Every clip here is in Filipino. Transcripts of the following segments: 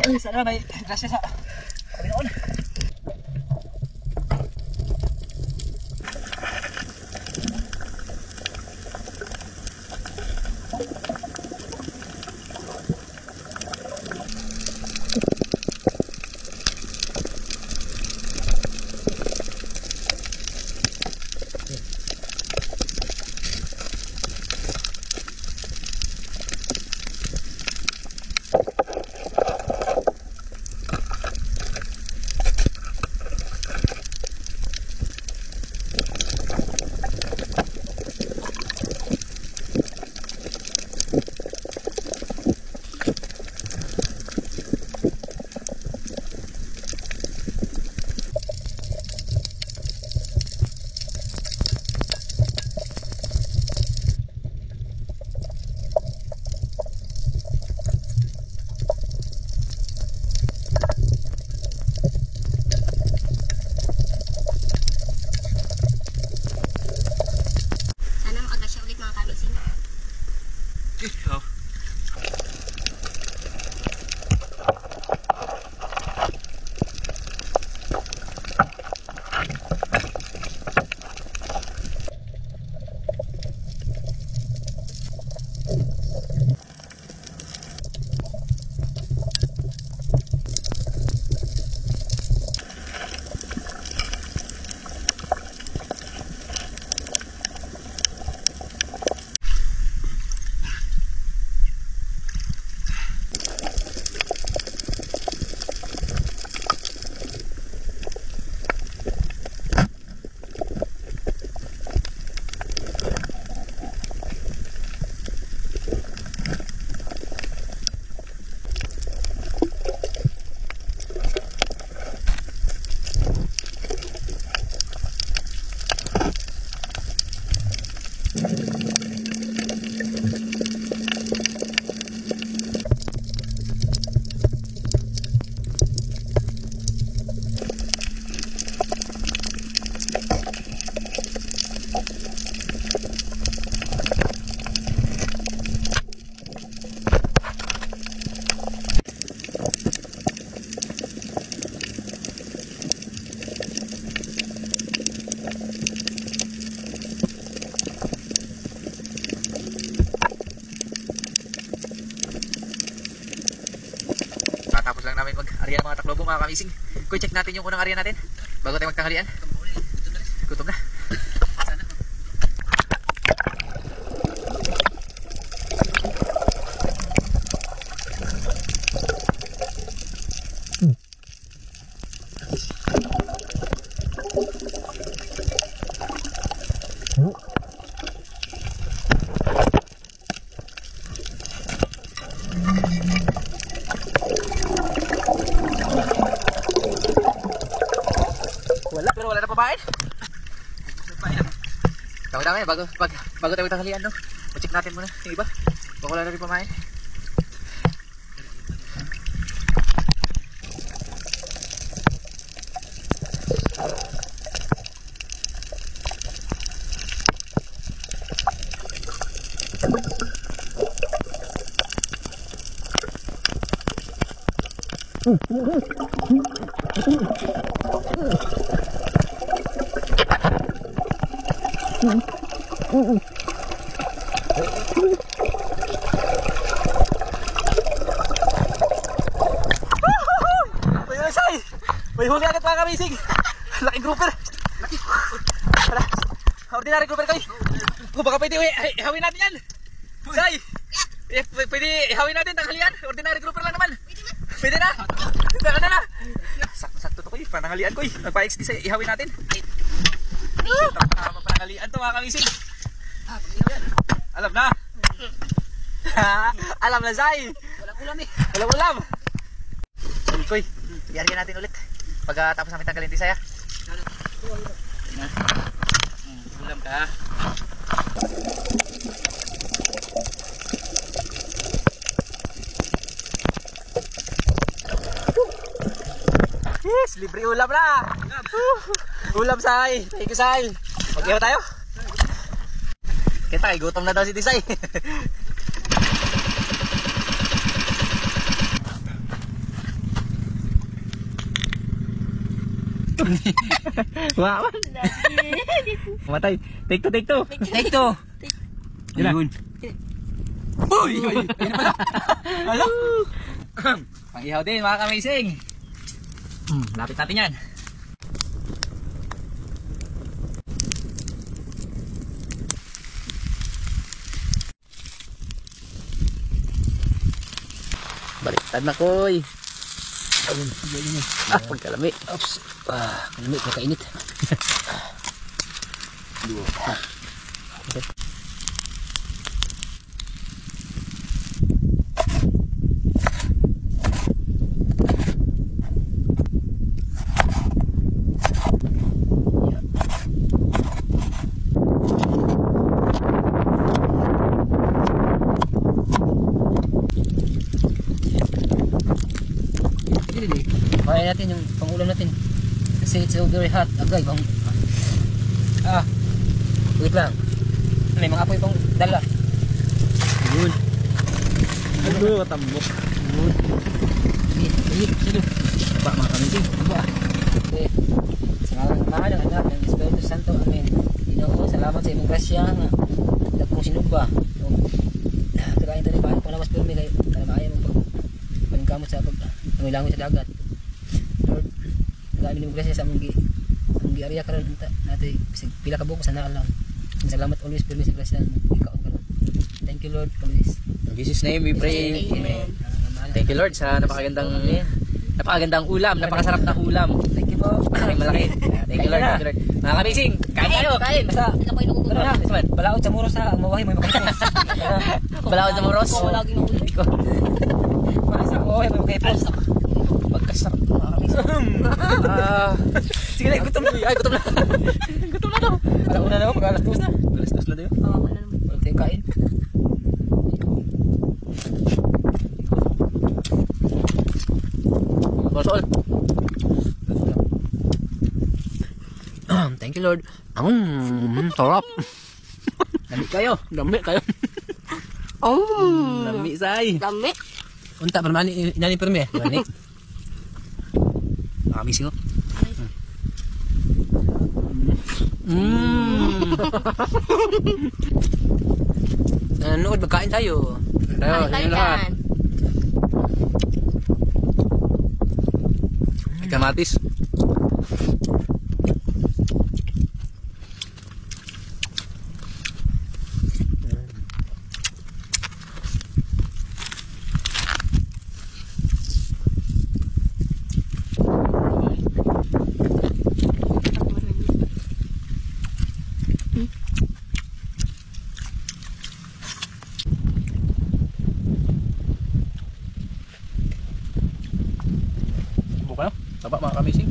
Ay, sana may grasya sa Panginoon. Tapos lang namin mag-area mga taklobo mga kamising. Kung check natin yung unang area natin bago tayo magtanghalian. Gutom na. Wala na pabain. Dami-dami bago tayo tanghalian, no? I-check natin muna yung iba. Baka wala na rin pamain. May huli agad mga kamising. Laking grouper. Laki. Ordinary grouper kayo. Kung baka pwede ihawin natin yan. Say, pwede ihawin natin tanghalian. Ordinary grouper lang naman. Pwede na. Saka na. Sakto to ko eh. Pananghalian ko eh. Nagpa-XD sa ihawin natin. Tama pananghalian to mga kamising. Alam na. Alam na, Zay. Walang ulam eh. Walang ulam. Koy, i-area natin ulit. Pagkatapos namin tanggalin tisaya. Ulam ka. Yes, libre ulam na. Ulam, Say. Thank you, Say. Mag-ihaw tayo. Kita, gutom na daw si Tisay. Wow. Matay. Take two, take two. Take two. Yun. Uy! Yun pala. Hello? Pang-ihaw din mga kamising. Lapit natin yan. Baliktad na koy. Ayun. Pagkalami. Oops. Kalami, makainit. Kaya natin yung pangulam natin. Kasi it's so very hot. Agay, bang... wait lang. May mga apoy pang dala. Yun. Ano, katambok. Yun. Sige. Baba mga kamising. Baba. Okay. Sa ngalan ng mahal ng anak ng Espiritu Santo. Amen. Ginoo, salamat sa imong grasya nga. Dagkong sinugba. Kagayin tayo paano kung namas pirmi kayo. Para maaya mong pagkamot sa pangilangon sa dagat. Lord, kagayin imong grasya sa among gi-area karon natin pila ka buko sa naalang. Salamat always pirmi sa grasya mo. Ikaw karon. Thank you Lord always. In Jesus name we pray. Amen. Thank you Lord sa napakagandang ulam, napakasarap na ulam. Thank you po. Malaki. Thank you Lord. Mga kamising, kain tayo. Kain. Basta balaod sa muros ha. Ang mawahi mo makita. Balaod sa muros. Lagi mo ulit. Basta mawahi mo makita. Pagkasarap mga kamising. Sige na, gutom na. Ay, gutom na. Gutom na daw. Alauna na mo, mag-alas 2 na. Alas 2 na daw. Walang tayo kain. Masol. Thank you Lord. Sarap. Dami kayo. Lami say. Dami. Unta permani inani permi. Mani. Kami sih. Nanood magkain tayo. Tayo, Tayo yun lahat. yan. Kamatis. Buka na. Taba mga kamising.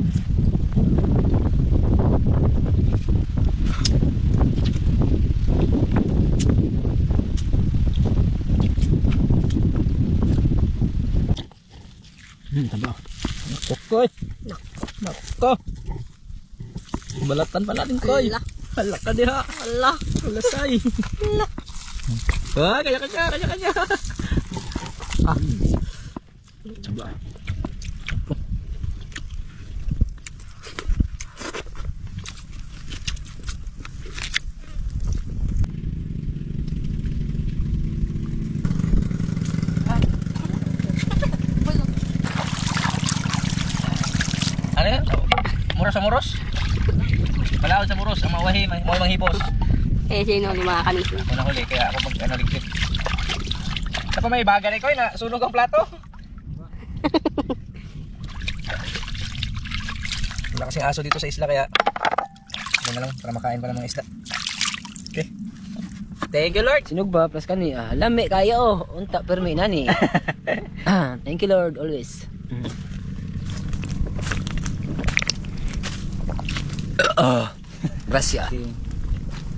Taba. Koy. Nako. Balatan pa natin koy. Ala. Halak ka diha. Ala. Ulasay. Ala. Kanya. Coba. Ano yan? Muros sa muros? Palaod sa muros, ang mawahi, may manghipos. Sino ni mga kamising? Ako na huli, kaya ako pag ligpit. Sa pa may baga na ikaw, sunog ang plato. Wala kasing aso dito sa isla, kaya yun na lang, para makain pa ng mga isla. Okay. Thank you Lord. Sinugba plus kani. Lami kayo. Unta permi nani. Thank you Lord always. Gracia.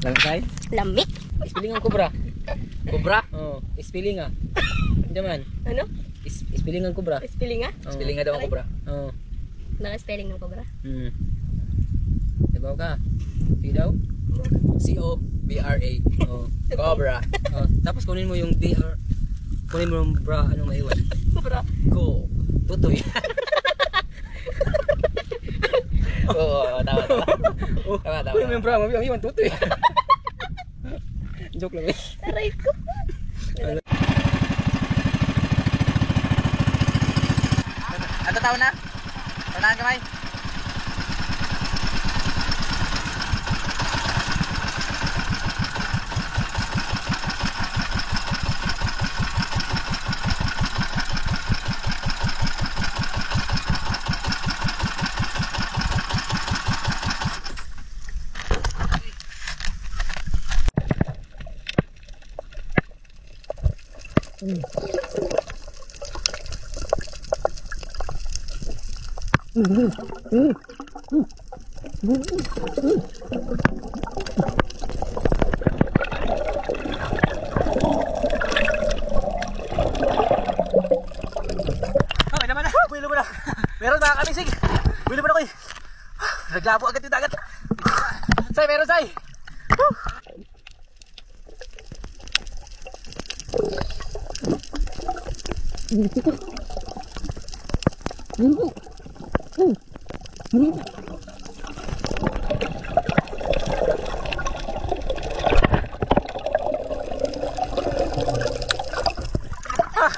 Lami kain? Lami. Spelling ang kubra. Kubra? Oh, spelling ah. Jaman. Ano? Spelling ang kubra. Spelling nga? Oh. Spelling nga daw ang kubra. Oh. Naka-spelling ng cobra. Dibaw ka. Sige daw. C-O-B-R-A. Oh. Cobra. Oh. Tapos kunin mo yung DR. Kunin mo yung bra. Anong maiwan? Cobra. Go. Tutoy. Oo, tama. Tama. Uy, may brama, may iwan tuto eh. Joke lang eh. Aray ko. Ano tao na? Tanahan kamay. Okay naman na. Buwilo mo na. Meron mga kamisig. Buwilo mo na ko eh. Naglabo agad yung dagat. Say, meron say.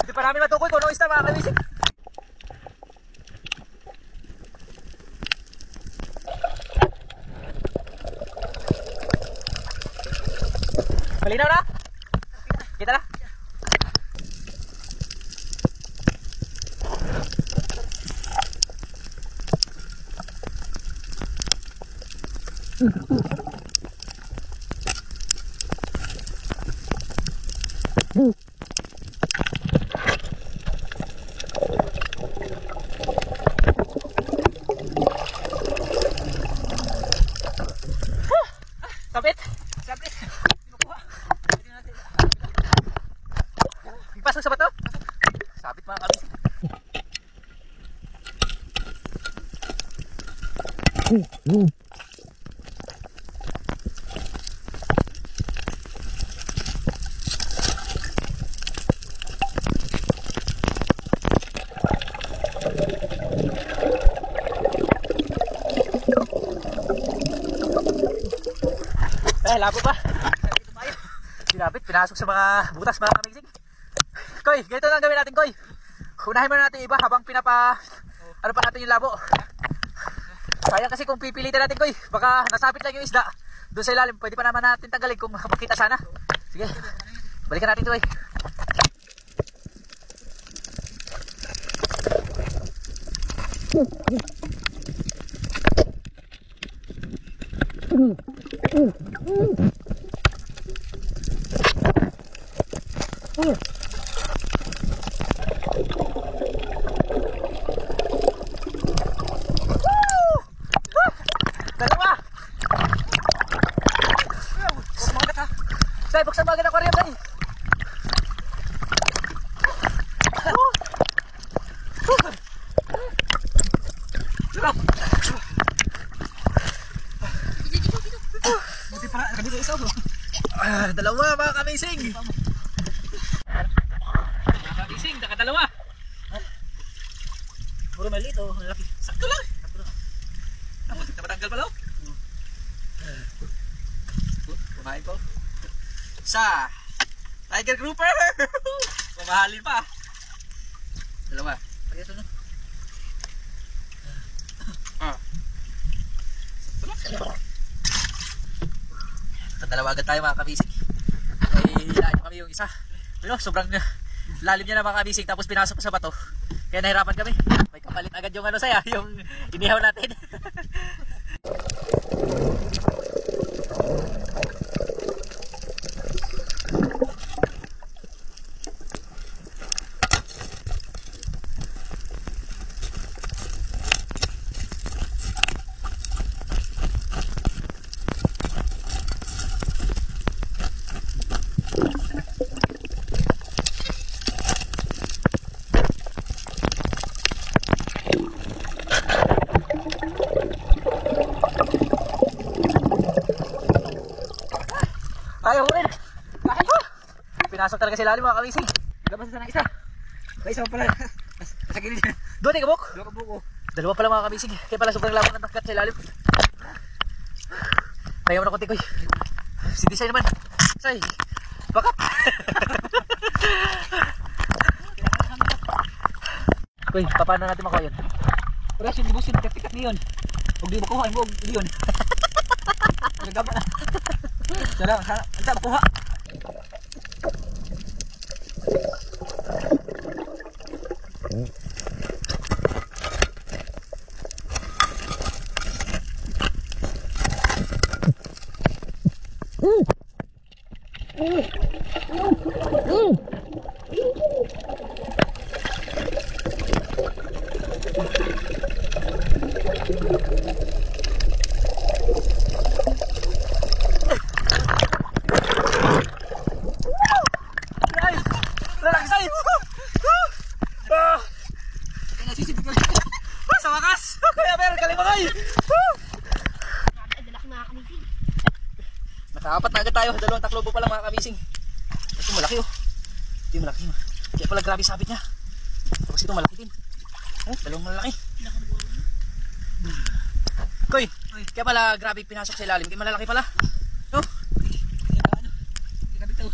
Di pa namin matukoy kung anong isda mga kamisig. Malinaw na? Kita na? Sabit. Pasok sa bato. Sabit mga kamisig. Labo pa. Pinapit, pinasok sa mga butas mga kamisig. Koy, ganito lang gawin natin, Koy. Unahin muna natin iba habang ano pa natin yung labo. Sayang kasi kung pipilitin natin, Koy, baka nasapit lang yung isda. Doon sa ilalim, pwede pa naman natin tanggalin kung makita sana. Sige, balikan natin ito, Koy. Dalawa! Sumagat ha! Say, buksan mo agad ang aquarium, Say! Buti pa, kanito isa mo. Dalawa mga kamising! Mga kamising, nakadalawa! Puro maliit o, malaki. Sakto lang! Buti na matanggal pala o. Kumain po. Sa Tiger Grouper! Mamahalin pa. Dalawa. Kaya ito no? Dalawa agad tayo mga kamisig. Ay hilahin kami yung isa. Pero sobrang lalim niya na mga kamisig. Tapos pinasok sa bato. Kaya nahirapan kami. May kapalit agad yung ano saya. Yung inihaw natin. Ayaw ko rin. Pinasok talaga sila mga kamising. Labas na ng isa. May isa pa pala. Sa gilid. Doon ay kabuk. Dua ka buko. Dalawa pala mga kamisig. Kaya pala sobrang laban ng dagat sa ilalim. Kaya mo na konti koy. Si Disay naman. Say. Bakap. Koy, paano natin makuha yun? Pero yung busin, tikat niyon. Huwag di makuha, huwag di yun. Nagaba na. Sana, anta makuha. Lalaki say! Nasisipin ka. Sa wakas! Kaya pero galing mo koy! Ay, dala ko mga kamising. Nakaapat na agad tayo. Dalawang taklobo pa lang mga kamising. Ito malaki oh. Ito yung malaki. Kaya pala grabe sabit niya. Tapos ito malaki din. Oh, dalawang malaki. Koy, kaya pala grabe pinasok sa ilalim. Kaya malalaki pala. No? Grabe to.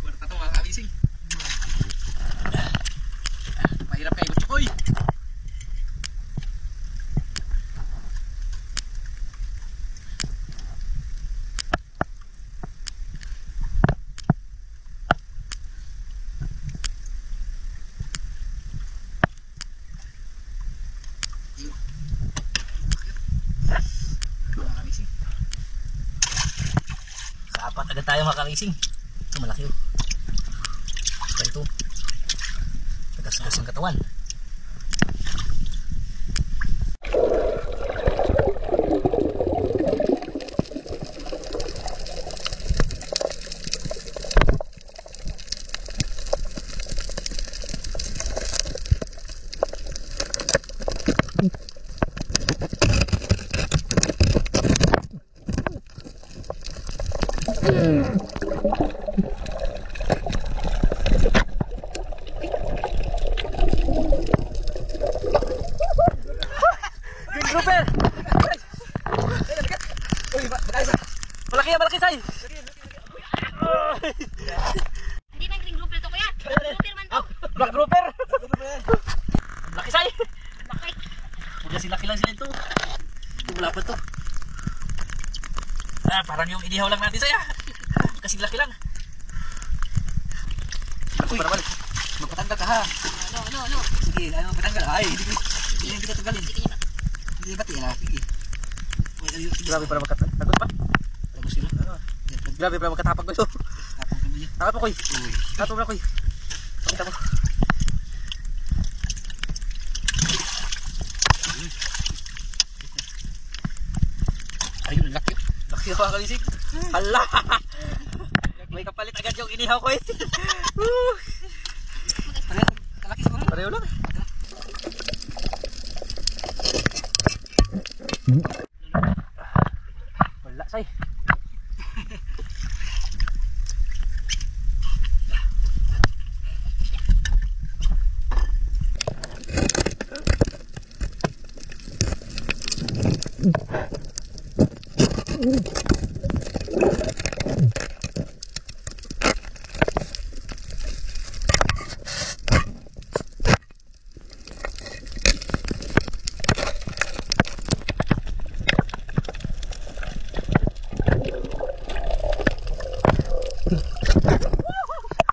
Kwarta to mga kamising. Mahirap kayo gusto koy. Apat agad tayo mga kamising. Ito malaki oh. Ito. Tagas-tagas yung katawan. Green grouper! Uy, malaki yan, malaki say! Hindi nang green grouper to kuya. Grouper man to. Black grouper! Laki say! Laki. Laki lang sila ito. Ito wala pa to. Ah, parang yung inihaw lang natin saya. Kasi laki lang. Uy, para balik. Magpatanggal ka ha. Ano. Sige, ano patanggal? Ay, hindi kita tanggalin. Hindi ba tiyan? Sige. Grabe para magkatapag pa. Tapos yun. Grabe para magkatapag ko ito. Tapos kami niya. Takap mo koy. Uy. Takap mo koy. Pakita mo. Ayun, laki. Laki pa kalisig. Hala! May kapalit agad yung inihaw ko eh. Laki siguro. Pareho lang. Wala say.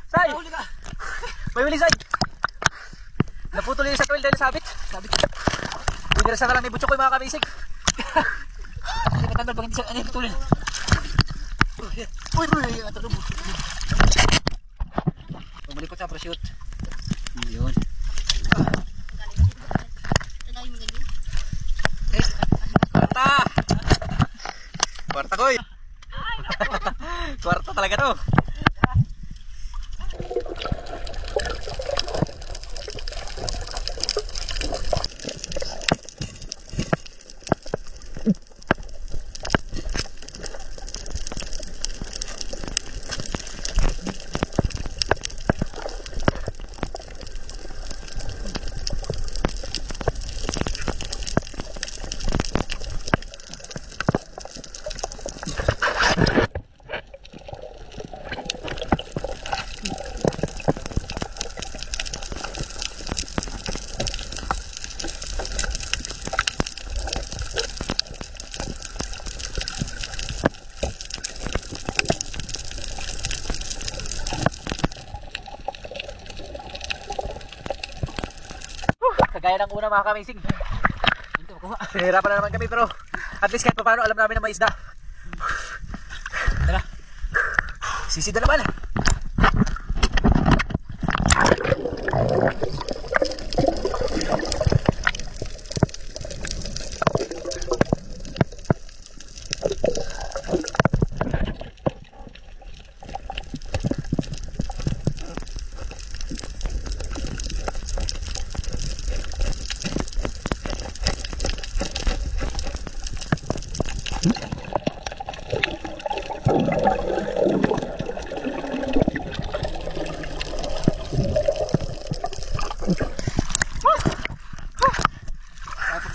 Say! May huli say! Naputol yung sa tuwil dahil sabit. Binirasa ka lang ni Butchok ko yung mga kamisig. Hindi matanggal pag hindi siya ano yung tulin. Uy! Ito lubo. Pumalikot sa proshoot. Yun. Tagay mo ganyan. Kwarta! Kwarta koy! Kwarta talaga to. na mga ka-amazing. Ito, makuha. Nahihirapan na naman kami pero at least kahit paano alam namin na may isda. Tara. Sisid na naman.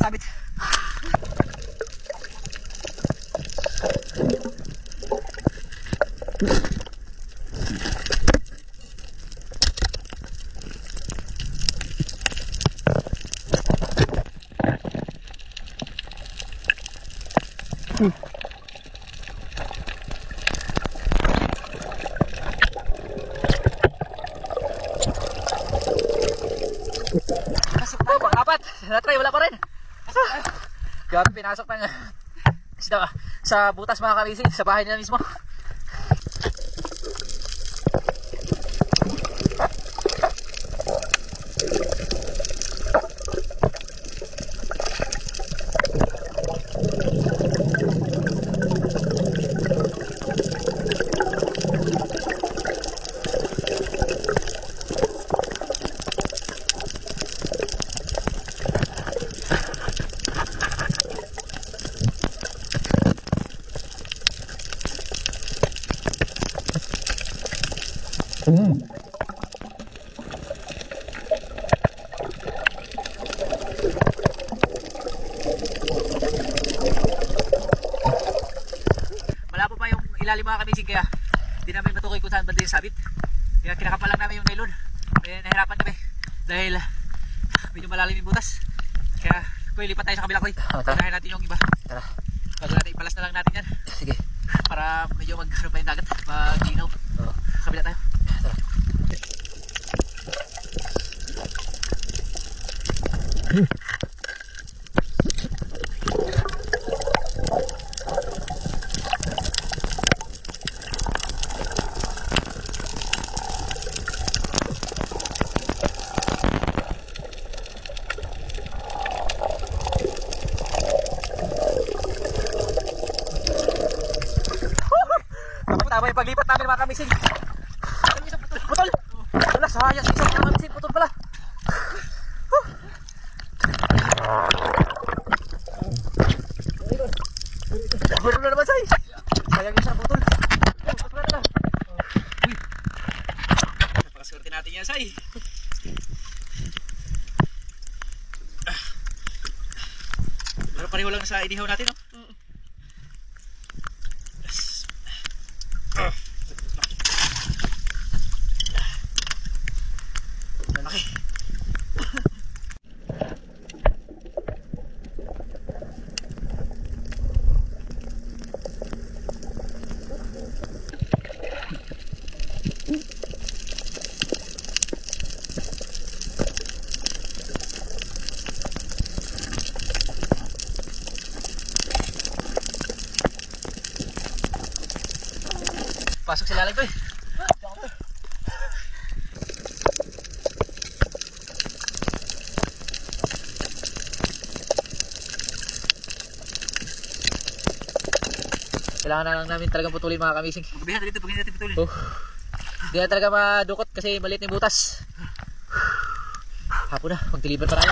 Sabit. Pang-apat. Na-try, wala pa rin. Grabe, pinasok ng isda sa butas mga ka-amazing, sa bahay nila mismo. Malabo pa yung ilalim mga ka-amazing, kaya hindi namin matukoy kung saan banda yung sabit. Kaya kinakapal lang namin yung nylon. Kaya nahirapan kami dahil medyo malalim yung butas. Kaya kung lipat tayo sa kabila ko, unahin natin yung iba. Tara. Bago natin ipalas na lang natin yan Sige. para medyo mag-ano pa yung dagat, mag-ginaw. Oo. Kabila tayo. Tara. Tama yung paglipat namin mga ka-amazing. Putol! Wala, sayang isang mga ka-amazing. Putol pala. Meron na naman, Say. Sayang isang putol. Putol na. Uy. Napakaswerte natin yan, Say. Pero pareho lang sa inihaw natin, no? Malaki. Pasok sa lalim ko eh. Kailangan na lang namin talagang putulin mga ka-amazing. Magabihan dito, pag hindi natin putulin. Hindi na talaga madukot kasi maliit na yung butas. Hapon na, magdiliban pa tayo.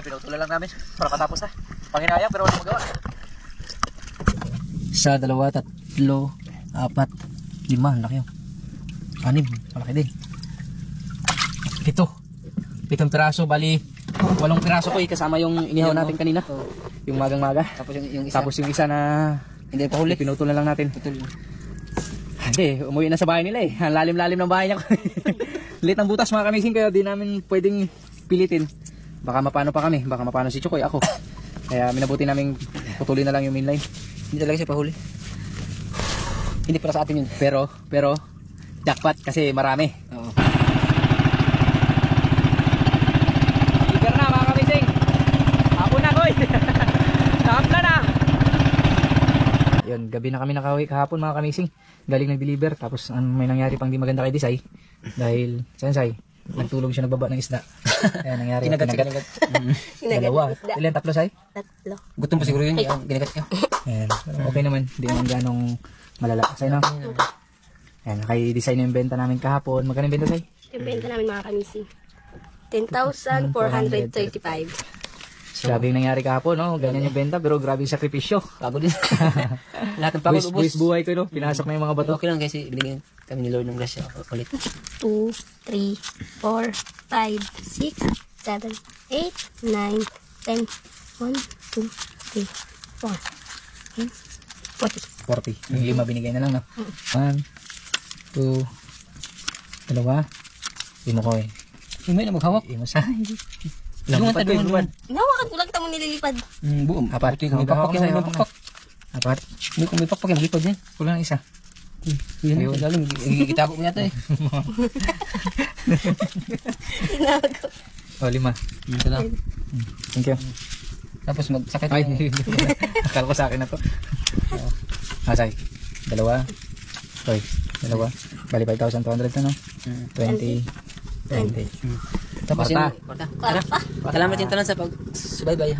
Pinutulan lang namin para matapos na. Panginayang pero walang magawa. Isa, dalawa, tatlo, apat, lima, laki yun. 6, malaki din. 7 piraso, bali 8 piraso ko kasama yung inihaw natin kanina. Yung magang-maga. Tapos yung isa na hindi pa huli, pinutulan lang natin. Hindi, umuwi na sa bahay nila eh. Ang lalim-lalim ng bahay niya. Lit ng butas mga kamising, kaya di namin pwedeng pilitin. Baka mapano pa kami, baka mapano si Chukoy, ako. Kaya minabuti namin putulin na lang yung mainline. Hindi talaga siya pahuli. Hindi para sa atin yun. Pero jackpot kasi marami. Oo. Ligar na mga kamising. Hapon na koy. Nakapla na. Yun, gabi na kami nakauwi kahapon mga kamising. Galing nag-deliver. Tapos may nangyari pang di maganda kay Desai. Dahil, Sensei, nagtulog siya nagbaba ng isda. Kaya nangyari. Kinagat. Dalawa. Ilan? 3, Sai? 3. Gutom pa siguro yun. Kinagat niya. Ayan. Okay naman. Hindi naman ganong malala. Say na. Ayan. Kay Desai na yung benta namin kahapon. Magkano yung benta, Say? Yung benta namin mga kamising. 10,435. Grabe yung nangyari kahapon, no? Ganyan yung benta, pero grabe yung sakripisyo. Pagod din. Lahat ng pagod, ubos. Buhay ko, no? Pinasok na yung mga bato. Okay lang kasi binigyan kami ni Lord ng grasya ulit. 2, 3, 4, 5, 6, 7, 8, 9, 10, 1, 2, 3, 4, 40. Yung 5 binigay na lang, no? 1, 2, 2. Imo ko eh. Imo na maghawak. Imo sa. Lungan tayo lungan. Hinawakan ko lang kita mo nililipad. Buom. 4. May pakpak yan. May pakpak. 4. May pakpak yan. Maglipad yan. Kulang isa. Yun. Lalim. Gigitako mo yata eh. Hinawakan. 5. Ito lang. Thank you. Tapos magsakit. Ay, akala ko sa akin na to. Asay. 2. Hoy. 2. Bali 5,200 na, no? 20. Tapos yun. Salamat yung talan sa pag-subaybay.